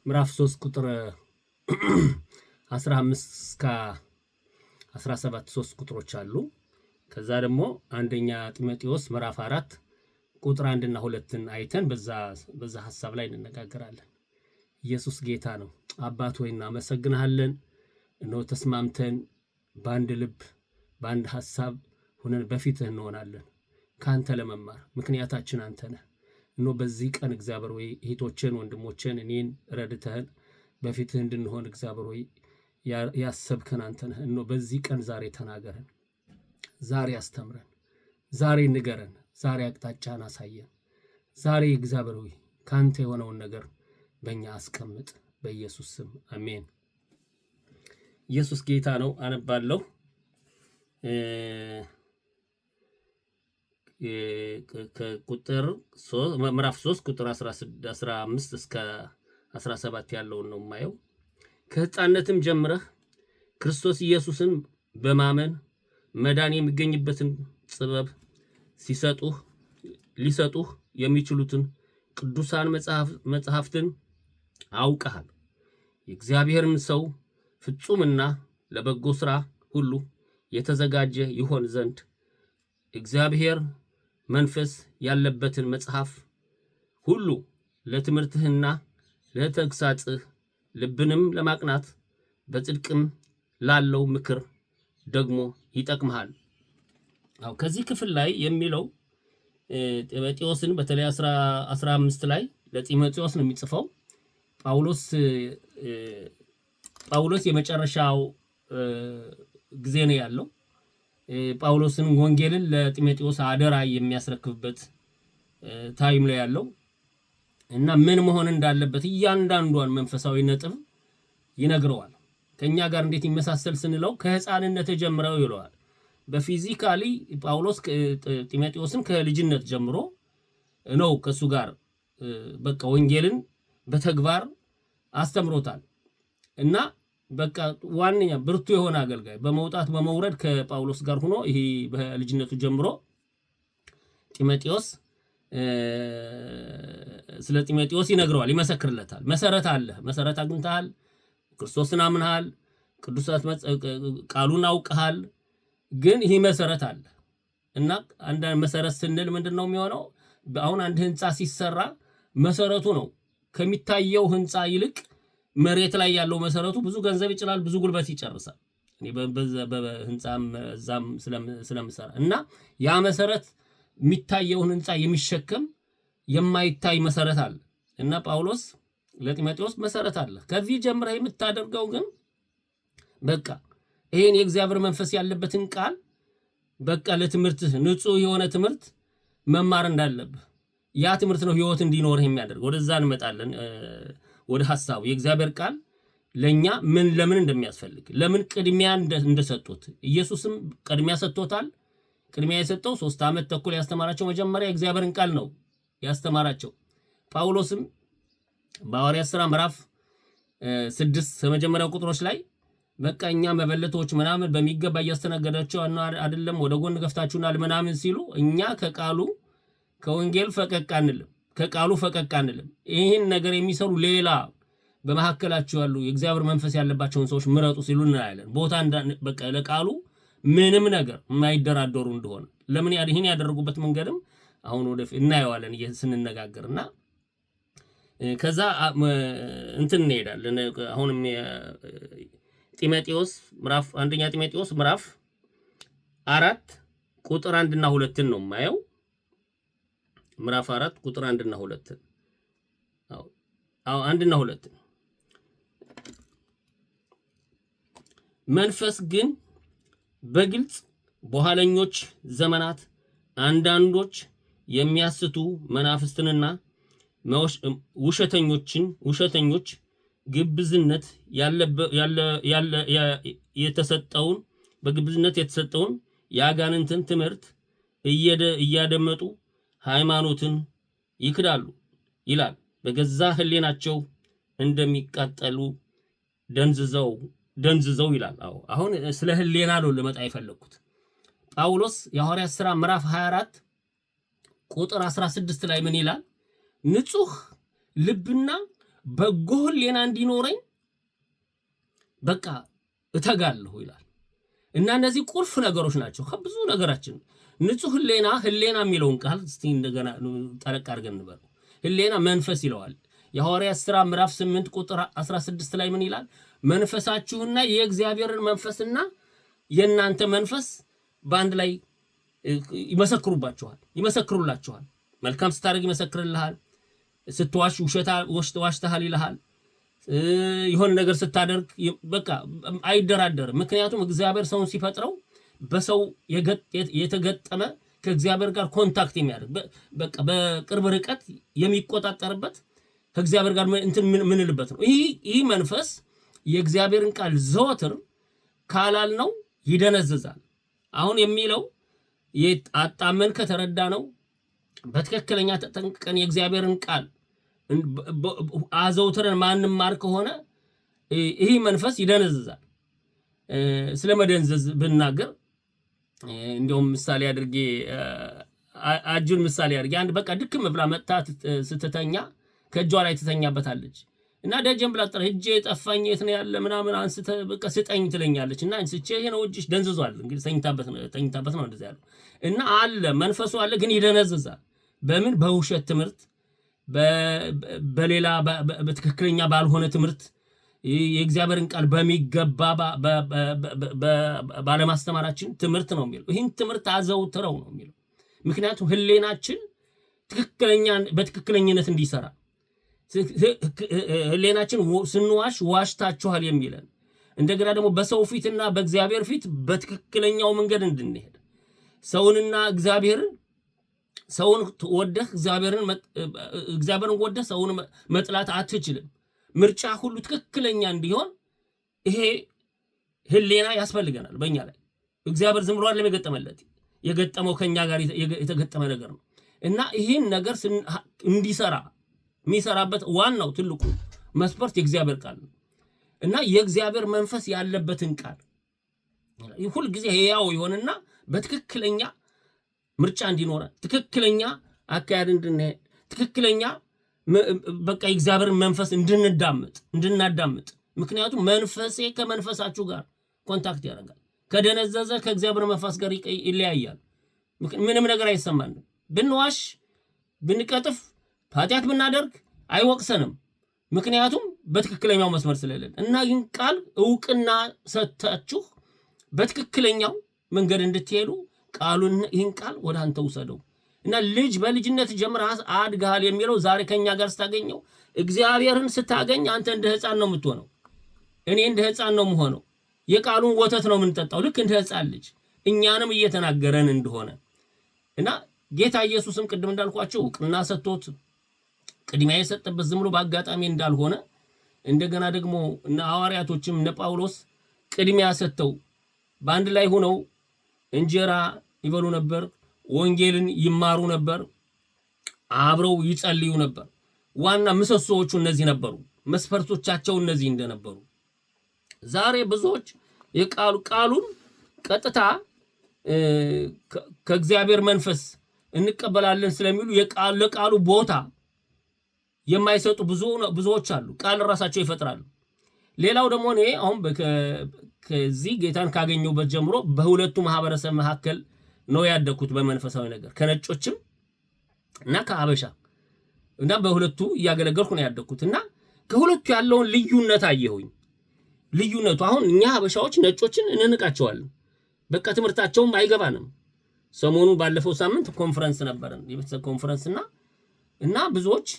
ምዕራፍ 3 ቁጥር 15 እስከ 17 3 ቁጥሮች አሉ። ከዛ ደግሞ አንደኛ ጢሞቴዎስ ምዕራፍ 4 ቁጥር 1 እና 2ን አይተን በዛ ሐሳብ ላይ እንነጋገራለን። ኢየሱስ ጌታ ነው። አባት ሆይ እናመሰግንሃለን። እነሆ ተስማምተን በአንድ ልብ በአንድ ሐሳብ ሆነን በፊትህ እንሆናለን ካንተ ለመማር ምክንያታችን አንተ ነህ። እነሆ በዚህ ቀን እግዚአብሔር ሆይ እህቶችን ወንድሞችን እኔን ረድተህን በፊትህ እንድንሆን እግዚአብሔር ሆይ ያሰብከን አንተ ነህ። እነሆ በዚህ ቀን ዛሬ ተናገረን፣ ዛሬ አስተምረን፣ ዛሬ ንገረን፣ ዛሬ አቅጣጫን አሳየን። ዛሬ እግዚአብሔር ሆይ ካንተ የሆነውን ነገር በእኛ አስቀምጥ፣ በኢየሱስ ስም አሜን። ኢየሱስ ጌታ ነው። አነባለሁ። ቁጥር ምዕራፍ 3 ቁጥር 15 እስከ 17 ያለውን ነው የማየው። ከሕፃንነትም ጀምረህ ክርስቶስ ኢየሱስን በማመን መዳን የሚገኝበትን ጥበብ ሊሰጡህ የሚችሉትን ቅዱሳን መጽሐፍትን አውቀሃል። የእግዚአብሔርም ሰው ፍጹምና ለበጎ ሥራ ሁሉ የተዘጋጀ ይሆን ዘንድ እግዚአብሔር መንፈስ ያለበትን መጽሐፍ ሁሉ ለትምህርትህና ለተግሳጽህ ልብንም ለማቅናት በጽድቅም ላለው ምክር ደግሞ ይጠቅምሃል። ከዚህ ክፍል ላይ የሚለው ጢሞቴዎስን በተለይ 15 ላይ ለጢሞቴዎስ ነው የሚጽፈው። ጳውሎስ የመጨረሻው ጊዜ ነው ያለው። ጳውሎስን ወንጌልን ለጢሞቴዎስ አደራ የሚያስረክብበት ታይም ላይ ያለው እና ምን መሆን እንዳለበት እያንዳንዷን መንፈሳዊ ነጥብ ይነግረዋል። ከኛ ጋር እንዴት ይመሳሰል ስንለው ከሕፃንነት ጀምረው ይለዋል። በፊዚካሊ ጳውሎስ ጢሞቴዎስን ከልጅነት ጀምሮ ነው ከሱ ጋር በቃ ወንጌልን በተግባር አስተምሮታል እና በቃ ዋነኛ ብርቱ የሆነ አገልጋይ በመውጣት በመውረድ ከጳውሎስ ጋር ሆኖ ይሄ በልጅነቱ ጀምሮ ጢሞቴዎስ ስለ ጢሞቴዎስ ይነግረዋል፣ ይመሰክርለታል። መሰረት አለ፣ መሰረት አግኝተሃል፣ ክርስቶስን አምነሃል፣ ቅዱሳት ቃሉን አውቀሃል፣ ግን ይሄ መሰረት አለ እና አንድ መሰረት ስንል ምንድነው የሚሆነው? አሁን አንድ ህንጻ ሲሰራ መሰረቱ ነው ከሚታየው ህንጻ ይልቅ መሬት ላይ ያለው መሰረቱ ብዙ ገንዘብ ይችላል፣ ብዙ ጉልበት ይጨርሳል። እኔ በህንጻም እዛም ስለምሰራ እና ያ መሰረት የሚታየውን ህንጻ የሚሸከም የማይታይ መሰረት አለ እና ጳውሎስ ለጢሞቴዎስ መሰረት አለ። ከዚህ ጀምረህ የምታደርገው ግን በቃ ይሄን የእግዚአብሔር መንፈስ ያለበትን ቃል በቃ ለትምህርትህ ንጹህ የሆነ ትምህርት መማር እንዳለብህ ያ ትምህርት ነው ህይወት እንዲኖርህ የሚያደርግ። ወደዛ እንመጣለን። ወደ ሐሳቡ የእግዚአብሔር ቃል ለኛ ለምን እንደሚያስፈልግ ለምን ቅድሚያ እንደሰጡት ኢየሱስም ቅድሚያ ሰጥቶታል። ቅድሚያ የሰጠው 3 ዓመት ተኩል ያስተማራቸው መጀመሪያ የእግዚአብሔርን ቃል ነው ያስተማራቸው። ጳውሎስም በሐዋርያት ሥራ ምዕራፍ 6 ከመጀመሪያው ቁጥሮች ላይ በቃ እኛ መበለቶች ምናምን በሚገባ እያስተናገዳቸው አይደለም ወደ ጎን ገፍታችሁናል ምናምን ሲሉ እኛ ከወንጌል ፈቀቅ አንልም፣ ከቃሉ ፈቀቅ አንልም። ይህን ነገር የሚሰሩ ሌላ በመካከላቸው ያሉ የእግዚአብሔር መንፈስ ያለባቸውን ሰዎች ምረጡ ሲሉ እናያለን። ቦታ በቃ ለቃሉ ምንም ነገር የማይደራደሩ እንደሆነ ለምን ይህን ያደረጉበት መንገድም አሁን ወደፊት እናየዋለን ስንነጋገርና ከዛ እንትን እንሄዳለን። አሁንም ጢሞቴዎስ ምዕራፍ አንደኛ ጢሞቴዎስ ምዕራፍ 4 ቁጥር 1 እና 2 ነው የማየው። ምዕራፍ 4 ቁጥር 1 እና 2 1 እና 2 መንፈስ ግን በግልጽ በኋለኞች ዘመናት አንዳንዶች የሚያስቱ መናፍስትንና ውሸተኞች ግብዝነት በግብዝነት የተሰጠውን የአጋንንትን ትምህርት እያደመጡ ሃይማኖትን ይክዳሉ ይላል። በገዛ ሕሊናቸው እንደሚቃጠሉ ደንዝዘው ይላል። አሁን ስለ ሕሊና ነው ለመጣ የፈለኩት። ጳውሎስ የሐዋርያት ሥራ ምዕራፍ 24 ቁጥር 16 ላይ ምን ይላል? ንጹህ ልብና በጎ ህሊና እንዲኖረኝ በቃ እተጋለሁ ይላል። እና እነዚህ ቁልፍ ነገሮች ናቸው ከብዙ ነገራችን። ንጹህ ህሊና የሚለውን ቃል እስቲ እንደገና ጠለቅ አድርገን እንበል። ህሊና መንፈስ ይለዋል። የሐዋርያት ሥራ ምዕራፍ 8 ቁጥር 16 ላይ ምን ይላል? መንፈሳችሁና የእግዚአብሔርን መንፈስና የእናንተ መንፈስ በአንድ ላይ ይመሰክሩላችኋል። መልካም ስታደርግ ይመሰክርልሃል፣ ስትዋሽ ዋሽተሃል ይልሃል፣ የሆነ ነገር ስታደርግ በቃ አይደራደርም። ምክንያቱም እግዚአብሔር ሰውን ሲፈጥረው በሰው የተገጠመ ከእግዚአብሔር ጋር ኮንታክት የሚያደርግ በቃ በቅርብ ርቀት የሚቆጣጠርበት ከእግዚአብሔር ጋር እንትን ምንልበት ነው። ይህ መንፈስ የእግዚአብሔርን ቃል ዘወትር ካላልነው ይደነዝዛል። አሁን የሚለው አጣመን ከተረዳ ነው በትክክለኛ ተጠንቅቀን የእግዚአብሔርን ቃል አዘውትረን ማንማር ከሆነ ይህ መንፈስ ይደነዝዛል። ስለመደንዘዝ ብናገር እንደውም ምሳሌ አድርጌ አጁን ምሳሌ አድርጌ አንድ በቃ ድክም ብላ መጣ ስትተኛ ከእጇ ላይ ትተኛበታለች እና ደጀን ብላ ጥራ እጄ ጠፋኝ የት ነው ያለ ምናምን አንስተ በቃ ስጠኝ ትለኛለች እና አንስቼ ይሄ ነው እጅሽ ደንዝዟል። እንግዲህ ተኝታበት ነው እንደዛ ያለው እና አለ መንፈሱ አለ ግን ይደነዝዛል። በምን በውሸት ትምህርት በሌላ በትክክለኛ ባልሆነ ትምህርት የእግዚአብሔርን ቃል በሚገባ ባለማስተማራችን ትምህርት ነው የሚለው። ይህን ትምህርት አዘውትረው ነው የሚለው። ምክንያቱም ህሊናችን በትክክለኝነት እንዲሰራ ህሊናችን ስንዋሽ ዋሽታችኋል የሚለን እንደገና ደግሞ በሰው ፊትና በእግዚአብሔር ፊት በትክክለኛው መንገድ እንድንሄድ ሰውንና እግዚአብሔርን ሰውን ወደህ እግዚአብሔርን ወደህ ሰውን መጥላት አትችልም። ምርጫ ሁሉ ትክክለኛ እንዲሆን ይሄ ህሊና ያስፈልገናል በእኛ ላይ። እግዚአብሔር ዝም ብሎ አይደለም የገጠመው ከኛ ጋር የተገጠመ ነገር ነው እና ይህን ነገር እንዲሰራ የሚሰራበት ዋናው ትልቁ መስፈርት የእግዚአብሔር ቃል ነው እና የእግዚአብሔር መንፈስ ያለበትን ቃል ሁሉ ጊዜ ሕያው ይሆንና በትክክለኛ ምርጫ እንዲኖረን ትክክለኛ አካሄድ እንድንሄድ ትክክለኛ በቃ የእግዚአብሔር መንፈስ እንድናዳምጥ ምክንያቱም መንፈሴ ከመንፈሳችሁ ጋር ኮንታክት ያደርጋል። ከደነዘዘ ከእግዚአብሔር መንፈስ ጋር ይለያያል። ምንም ነገር አይሰማንም። ብንዋሽ ብንቀጥፍ ኃጢአት ብናደርግ አይወቅሰንም። ምክንያቱም በትክክለኛው መስመር ስለሌለን እና ይህን ቃል እውቅና ሰጥታችሁ በትክክለኛው መንገድ እንድትሄዱ ቃሉን ይህን ቃል ወደ አንተ ውሰደው እና ልጅ በልጅነት ጀምረህ አድገሃል የሚለው ዛሬ ከኛ ጋር ስታገኘው እግዚአብሔርን ስታገኝ አንተ እንደ ሕፃን ነው የምትሆነው። እኔ እንደ ሕፃን ነው የምሆነው። የቃሉን ወተት ነው የምንጠጣው ልክ እንደ ሕፃን ልጅ እኛንም እየተናገረን እንደሆነ እና ጌታ ኢየሱስም ቅድም እንዳልኳቸው እውቅና ሰጥቶት ቅድሚያ የሰጠበት ዝም ብሎ በአጋጣሚ እንዳልሆነ እንደገና ደግሞ እነ ሐዋርያቶችም እነ ጳውሎስ ቅድሚያ ሰጥተው በአንድ ላይ ሆነው እንጀራ ይበሉ ነበር፣ ወንጌልን ይማሩ ነበር፣ አብረው ይጸልዩ ነበር። ዋና ምሰሶዎቹ እነዚህ ነበሩ። መስፈርቶቻቸው እነዚህ እንደነበሩ ዛሬ ብዙዎች ቃሉን ቀጥታ ከእግዚአብሔር መንፈስ እንቀበላለን ስለሚሉ ለቃሉ ቦታ የማይሰጡ ብዙዎች አሉ። ቃል ራሳቸው ይፈጥራሉ። ሌላው ደግሞ እኔ አሁን ከዚህ ጌታን ካገኘሁበት ጀምሮ በሁለቱ ማህበረሰብ መካከል ነው ያደኩት በመንፈሳዊ ነገር ከነጮችም እና ከአበሻ እና በሁለቱ እያገለገልኩ ነው ያደኩት እና ከሁለቱ ያለውን ልዩነት አየሁኝ። ልዩነቱ አሁን እኛ አበሻዎች ነጮችን እንንቃቸዋለን። በቃ ትምህርታቸውም አይገባንም። ሰሞኑ ባለፈው ሳምንት ኮንፈረንስ ነበረን የቤተሰብ ኮንፈረንስ እና ብዙዎች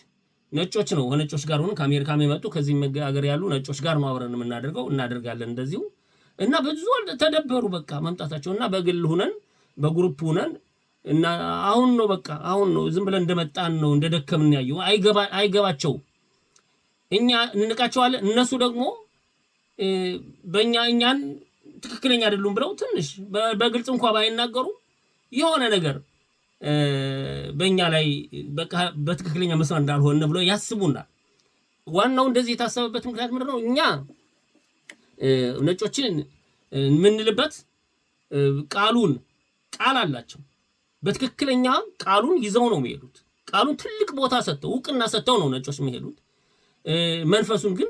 ነጮች ነው ከነጮች ጋር ሆነን ከአሜሪካም የመጡ ከዚህ ሀገር ያሉ ነጮች ጋር ነው አብረን እናደርጋለን እንደዚሁ እና ብዙ ተደበሩ በቃ መምጣታቸውና በግል ሆነን በግሩፕ ሆነን እና አሁን ነው ዝም ብለን እንደመጣን ነው እንደደከምን ያዩ አይገባቸው። እኛ እንንቃቸዋለን። እነሱ ደግሞ እኛን ትክክለኛ አይደሉም ብለው ትንሽ በግልጽ እንኳን ባይናገሩ የሆነ ነገር በእኛ ላይ በቃ በትክክለኛ መስመር እንዳልሆነ ብለው ያስቡናል። ዋናው እንደዚህ የታሰበበት ምክንያት ምንድን ነው? እኛ ነጮችን የምንልበት ቃል አላቸው። በትክክለኛ ቃሉን ይዘው ነው የሚሄዱት። ቃሉን ትልቅ ቦታ ሰጥተው እውቅና ሰጥተው ነው ነጮች የሚሄዱት። መንፈሱን ግን